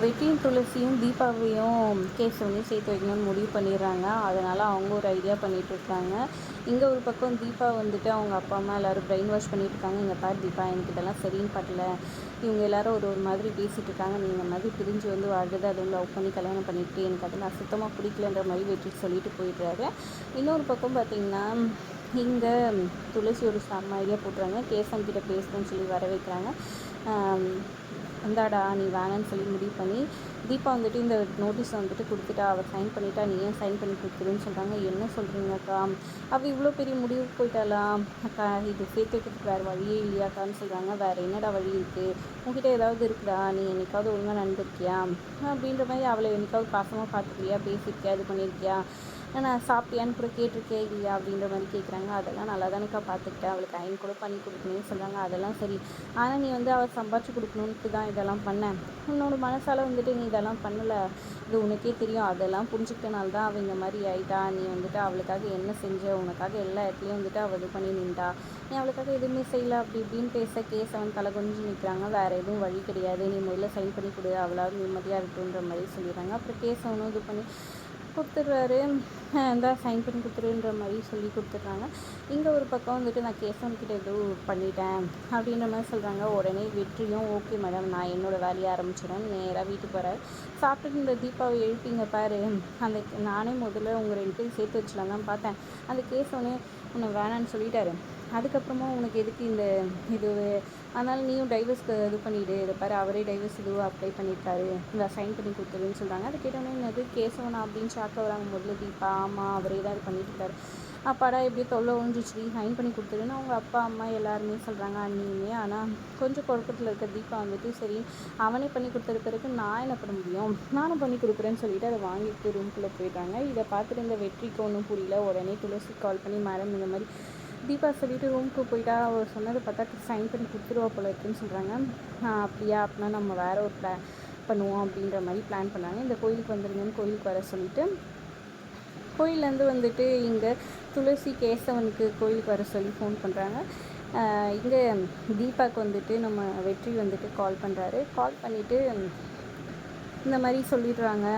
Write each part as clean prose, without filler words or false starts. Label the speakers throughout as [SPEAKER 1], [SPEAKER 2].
[SPEAKER 1] வெற்றியும் துளசியும் தீபாவையும் கேசவனையும் சேர்த்து வைக்கணும்னு முடிவு பண்ணிடுறாங்க. அதனால் அவங்க ஒரு ஐடியா பண்ணிகிட்ருக்காங்க. இங்கே ஒரு பக்கம் தீபா வந்துட்டு அவங்க அப்பா அம்மா எல்லோரும் பிரெயின் வாஷ் பண்ணிகிட்ருக்காங்க. இங்கே பாரு தீபா, எனக்கு இதெல்லாம் சரின்னு பட்டல. இவங்க எல்லோரும் ஒரு மாதிரி பேசிகிட்டு இருக்காங்க. நீ இந்த மாதிரி பிரிஞ்சு வந்து வாழ்றது, அதுவும் லவ் பண்ணி கல்யாணம் பண்ணிட்டு எனக்கு அதெல்லாம் சுத்தமாக பிடிக்கலன்ற மாதிரி வெற்றி சொல்லிட்டு போயிடுறாரு. இன்னொரு பக்கம் பார்த்திங்கன்னா, இங்கே துளசி ஒரு செம்ம ஐடியா போட்டுறாங்க. கேசவன் கிட்ட பேசணும்னு சொல்லி வர வைக்கிறாங்க. இந்தாடா நீ வேணான்னு சொல்லி முடிவு பண்ணி தீபா வந்துட்டு இந்த நோட்டீஸை வந்துட்டு கொடுத்துட்டா, அவள் சைன் பண்ணிட்டா, நீ ஏன் சைன் பண்ணி கொடுத்துருன்னு சொல்கிறாங்க. என்ன சொல்கிறீங்க அக்கா, அவள் இவ்வளோ பெரிய முடிவுக்கு போயிட்டாளா அக்கா, இது சேர்த்து வைக்கிறதுக்கு வேறு வழியே இல்லையாக்கான்னு சொல்கிறாங்க. வேறு என்னடா வழி இருக்குது, உங்ககிட்ட ஏதாவது இருக்குடா, நீ என்னைக்காவது ஒழுங்காக நடந்திருக்கியா அப்படின்ற மாதிரி, அவளை என்னைக்காவது பாசமாக பார்த்துக்கிறியா, பேசியிருக்கியா, இது பண்ணியிருக்கியா, நான் சாப்பிட்டியான்னு கூட கேட்டிருக்கே இல்லையா அப்படின்ற மாதிரி கேட்குறாங்க. அதெல்லாம் நல்லா தானேக்கா பார்த்துக்கிட்டேன், அவளுக்கு அயன் கூட பண்ணி கொடுக்கணும்னு சொல்கிறாங்க. அதெல்லாம் சரி, ஆனால் நீ வந்து அவள் சம்பாதிச்சு கொடுக்கணுன்ட்டு தான் இதெல்லாம் பண்ணேன். உன்னோட மனசால் வந்துட்டு நீ இதெல்லாம் பண்ணலை, இது உனக்கே தெரியும். அதெல்லாம் புரிஞ்சுக்கிட்டனால தான் அவள் இந்த மாதிரி ஆயிட்டா. நீ வந்துட்டு அவளுக்காக என்ன செஞ்ச, உனக்காக எல்லா இடத்துலையும் வந்துட்டு அவள் இது பண்ணி நின்றா, நீ அவளுக்காக எதுவுமே செய்யலை அப்படி இப்படின்னு பேச கேசவன் தலை கொஞ்சம் நிற்கிறாங்க. வேறு எதுவும் வழி கிடையாது, நீ முதல்ல சைன் பண்ணி கொடு, அவளாவது நிம்மதியாக இருக்குன்ற மாதிரி சொல்லிடுறாங்க. அப்புறம் கேசவனும் இது பண்ணி கொடுத்துட்றாரு. தான் சைன் பண்ணி கொடுத்துருன்ற மாதிரி சொல்லி கொடுத்துட்றாங்க. இங்கே ஒரு பக்கம் வந்துட்டு நான் கேசவன்கிட்ட ஏதோ பண்ணிட்டேன் அப்படின்ற மாதிரி சொல்கிறாங்க. உடனே வெற்றியும் ஓகே மேடம், நான் என்னோடய வேலையை ஆரம்பிச்சிடறேன், நேராக வீட்டுக்கு வரேன். சாப்பிட்டுட்டு இந்த தீபாவை எழுப்பிங்க பாரு, அந்த நானே முதல்ல உங்கள் 2 பேரும் சேர்த்து வச்சலாம் தான் பார்த்தேன். அந்த கேசவனே உன்னை வேணான்னு சொல்லிட்டாரு. அதுக்கப்புறமா உனக்கு எதுக்கு இந்த இது, அதனால் நீயும் டைவர்ஸ்க்கு இது பண்ணிவிடு, இதை பாரு அவரே டைவர்ஸ் இதுவும் அப்ளை பண்ணியிருக்காரு, இந்த சைன் பண்ணி கொடுத்துருன்னு சொல்கிறாங்க. அதை கேட்டோன்னே என்னது கேசவனா அப்படின்னு ஷாக்காக வராங்க. முதல்ல தீபா, ஆமாம் அவரே தான் இது பண்ணிட்டு இருக்காரு. அப்பாடா எப்படியோ தொல்லை ஒழிஞ்சிச்சு, சைன் பண்ணி கொடுத்துருன்னு அவங்க அப்பா அம்மா எல்லாருமே சொல்கிறாங்க, அண்ணியுமே. ஆனால் கொஞ்சம் குழப்பத்தில் இருக்க தீபா வந்துட்டு சரி அவனே பண்ணி கொடுத்துரு பிறகு நான் என்ன பண்ண முடியும், நானும் பண்ணி கொடுக்குறேன்னு சொல்லிட்டு அதை வாங்கிட்டு ரூம்குள்ளே போயிட்டாங்க. இதை பார்த்துட்டு இந்த வெற்றிக்கு ஒன்றும் புரியல. உடனே துளசி கால் பண்ணி மேடம் இந்த மாதிரி தீபா சொல்லிவிட்டு ரூமுக்கு போயிட்டா, அவர் சொன்னதை பார்த்தா சைன் பண்ணி கொடுத்துருவா போல இருக்குன்னு சொல்கிறாங்க. அப்படியா, அப்படின்னா நம்ம வேறு ஒரு பண்ணுவோம் அப்படின்ற மாதிரி பிளான் பண்ணாங்க. இந்த கோயிலுக்கு வந்துருங்கன்னு கோயிலுக்கு வர சொல்லிவிட்டு கோயிலேருந்து வந்துட்டு இங்கே துளசி கேசவனுக்கு கோயிலுக்கு வர சொல்லி ஃபோன் பண்ணுறாங்க. இங்கே தீபாவுக்கு வந்துட்டு நம்ம வெற்றி வந்துட்டு கால் பண்ணுறாரு. கால் பண்ணிவிட்டு இந்த மாதிரி சொல்லிடுறாங்க.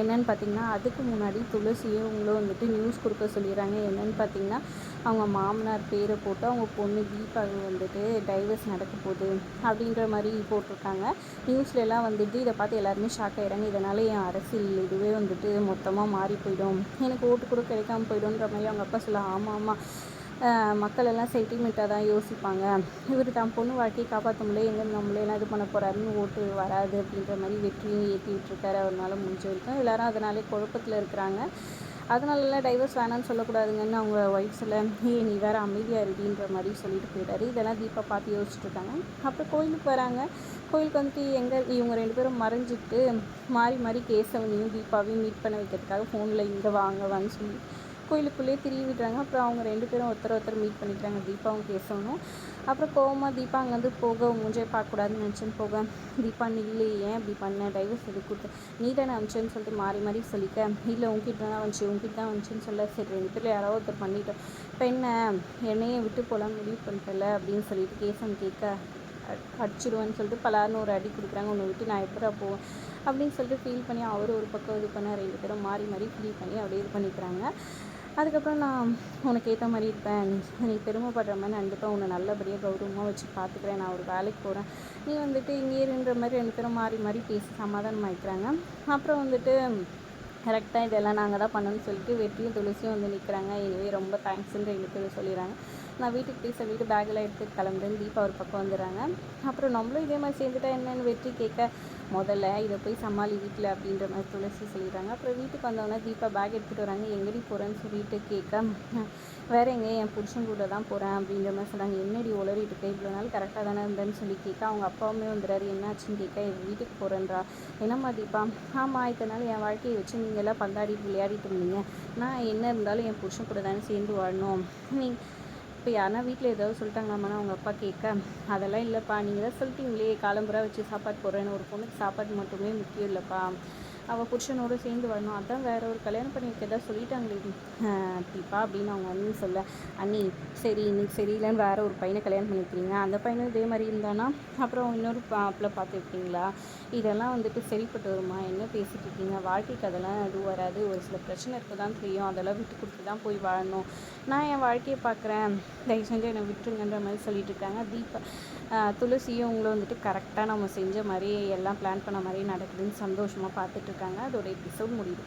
[SPEAKER 1] என்னென்னு பார்த்திங்கன்னா, அதுக்கு முன்னாடி துளசியும் இவங்களும் வந்துட்டு நியூஸ் கொடுக்க சொல்லிடுறாங்க. என்னென்னு பார்த்திங்கன்னா, அவங்க மாமனார் பேரை போட்டு அவங்க பொண்ணு தீபாவுக்கு வந்துட்டு டைவர்ஸ் நடக்க போகுது அப்படின்ற மாதிரி போட்டிருக்காங்க. நியூஸ்லலாம் வந்துட்டு இதை பார்த்து எல்லாருமே ஷாக் ஆகிடுறாங்க. இதனால் என் அரசியல் இதுவே வந்துட்டு மொத்தமாக மாறி போயிடும், எனக்கு ஓட்டு கூட கிடைக்காம போயிடும்ன்ற மாதிரி அவங்க அப்பா சொல்ல, ஆமாம் ஆமாம் மக்கள் எல்லாம் சென்டிமெண்ட்டாக தான் யோசிப்பாங்க, இவர் தான் பொண்ணு வாழ்க்கையை காப்பாற்ற முடியல, எங்கே நம்மளெல்லாம் இது பண்ண போகிறாருன்னு ஓட்டு வராது அப்படின்ற மாதிரி வெற்றியும் ஏற்றி விட்டுருக்காரு. அவரால் முடிஞ்ச வரைக்கும் எல்லோரும் அதனாலே குழப்பத்தில் இருக்கிறாங்க. அதனாலலாம் டைவர்ஸ் வேணான்னு சொல்லக்கூடாதுங்கன்னு அவங்க ஒய்ஃப் சொல்ல, நீ வேறு அமைதியாக இருடின்ற மாதிரி சொல்லிட்டு போயிட்டாரு. இதெல்லாம் தீபா பார்த்து யோசிச்சுட்ருக்காங்க. அப்புறம் கோயிலுக்கு வராங்க. கோயிலுக்கு வந்துட்டு எங்கே இவங்க 2 பேரும் மறைஞ்சிட்டு மாறி மாறி கேசவனையும் தீபாவையும் மீட் பண்ண வைக்கிறதுக்காக ஃபோனில் இங்கே வாங்க சொல்லி கோயிலுக்குள்ளேயே திரிய விடுறாங்க. அப்புறம் அவங்க 2 பேரும் ஒருத்தர் மீட் பண்ணிக்கிறாங்க, தீபாவும் கேசவனும். அப்புறம் கோவமாக தீபா அங்கேருந்து போக மூஞ்சே பார்க்கக்கூடாதுன்னு நினச்சின்னு போக, தீபா நில்லு, ஏன் இப்படி பண்ண, டைவர்ஸ் எது கொடுத்து நீ தானே அமிச்சேன்னு சொல்லிட்டு மாறி மாறி சொல்லிக்க, இல்லை உங்ககிட்ட தான் வந்துச்சுன்னு சொல்ல, சரி 2 பேரில் யாராவது ஒருத்தர் பண்ணிட்டோம், இப்போ என்ன என்னையே விட்டு போகலான்னு முடிவு பண்ணிட்டல அப்படின்னு சொல்லிட்டு கேசவன் கேட்க, அடிச்சிடுவேன்னு சொல்லிட்டு பலாருன்னு ஒரு அடி கொடுக்குறாங்க. உன்னை விட்டு நான் எப்படா போவேன் அப்படின்னு சொல்லிட்டு ஃபீல் பண்ணி அவர் ஒரு பக்கம் இது பண்ண, 2 பேரும் மாறி மாறி ஃபீல் பண்ணி அப்படியே இது பண்ணிக்கிறாங்க. அதுக்கப்புறம் நான் உனக்கு ஏற்ற மாதிரி இருப்பேன், நீ பெருமைப்படுற மாதிரி நடந்துப்பேன், உன்னை நல்லபடியாக கௌரவமாக வச்சு பார்த்துக்கிறேன், நான் ஒரு வேலைக்கு போகிறேன், நீ வந்துட்டு இங்கே இருன்ற மாதிரி 2 பேரும் மாறி மாறி பேசி சமாதானம் ஆகிக்கிறாங்க. அப்புறம் வந்துட்டு கரெக்டாக இதெல்லாம் நாங்கள் தான் பண்ணணும்னு சொல்லிட்டு வெற்றியும் துளசியும் வந்து நிற்கிறாங்க. எனவே ரொம்ப தேங்க்ஸ்ன்னு 2 பேரும் சொல்லிடுறாங்க. நான் வீட்டுக்கு போய் சொல்லிவிட்டு பேக்கெல்லாம் எடுத்து கிளம்புறேன்னு தீபா ஒரு பக்கம் வந்துடுறாங்க. அப்புறம் நம்மளும் இதே மாதிரி சேர்ந்துட்டா என்னென்னு வெற்றி கேட்க, முதல்ல இதை போய் சமாளி வீட்டில் அப்படின்ற மாதிரி துளசி சொல்லிடுறாங்க. அப்புறம் வீட்டுக்கு வந்தவொடனே தீபா பேக் எடுத்துகிட்டு வராங்க. எங்கடி போகிறேன்னு சொல்லிட்டு கேட்க, வேறு எங்கே என் புருஷன் கூட தான் போகிறேன் அப்படின்ற மாதிரி சொல்கிறாங்க. என்னடி உளறிட்டு இருக்க, இவ்வளோ நாள் கரெக்டாக தானே இருந்தேன்னு சொல்லி கேட்க, அவங்க அப்பாவுமே வந்துடுறாரு. என்னாச்சுன்னு கேட்க, என் வீட்டுக்கு போகிறேன்றா. என்னம்மா தீபா, ஆமாம் இத்தனை நாள் என் வாழ்க்கையை வச்சு நீங்கள் எல்லாம் பந்தாடிட்டு விளையாடிட்டு இருந்தீங்க, நான் என்ன இருந்தாலும் என் புருஷன் கூட தானே சேர்ந்து வாழணும், நீ இப்போ யாருன்னா வீட்டில் ஏதாவது சொல்லிட்டாங்களாமான்னு அவங்க அப்பா கேட்க, அதெல்லாம் இல்லைப்பா, நீங்கள் தான் சொல்லிட்டீங்களே காலம்புறா வச்சு சாப்பாடு போடுறேன்னு, ஒரு பொண்ணுக்கு சாப்பாடு மட்டுமே முக்கியம் இல்லைப்பா, அவள் புருஷனோடு சேர்ந்து வரணும், அதான் வேற ஒரு கல்யாணம் பண்ணி வைக்கிறதா சொல்லிட்டாங்களே தீபா அப்படின்னு அவங்க அண்ணி சொல்ல, அண்ணி சரி இன்னைக்கு சரியில்லைன்னு வேற ஒரு பையனை கல்யாணம் பண்ணி வைக்கிறீங்க, அந்த பையனும் இதே மாதிரி இருந்தானா அப்புறம் இன்னொரு மாப்பிள்ளை பார்த்து வைப்பீங்களா, இதெல்லாம் வந்துட்டு சரிப்பட்டு வருமா, என்ன பேசிகிட்டு இருக்கீங்க, வாழ்க்கைக்கு அதெல்லாம் எதுவும் வராது, ஒரு சில பிரச்சனை இருக்க தான் செய்யும், அதெல்லாம் விட்டு கொடுத்து தான் போய் வாழணும், நான் என் வாழ்க்கையை பார்க்குறேன், தயவு செஞ்சு என்னை விட்டுருங்கன்ற மாதிரி சொல்லிட்டு இருக்காங்க. தீபா துளசியும் உங்களை வந்துட்டு கரெக்டாக நம்ம செஞ்ச மாதிரி எல்லாம் பிளான் பண்ண மாதிரி நடக்குதுன்னு சந்தோஷமாக பார்த்துட்ருக்காங்க. அதோட எபிசோட் முடியுது.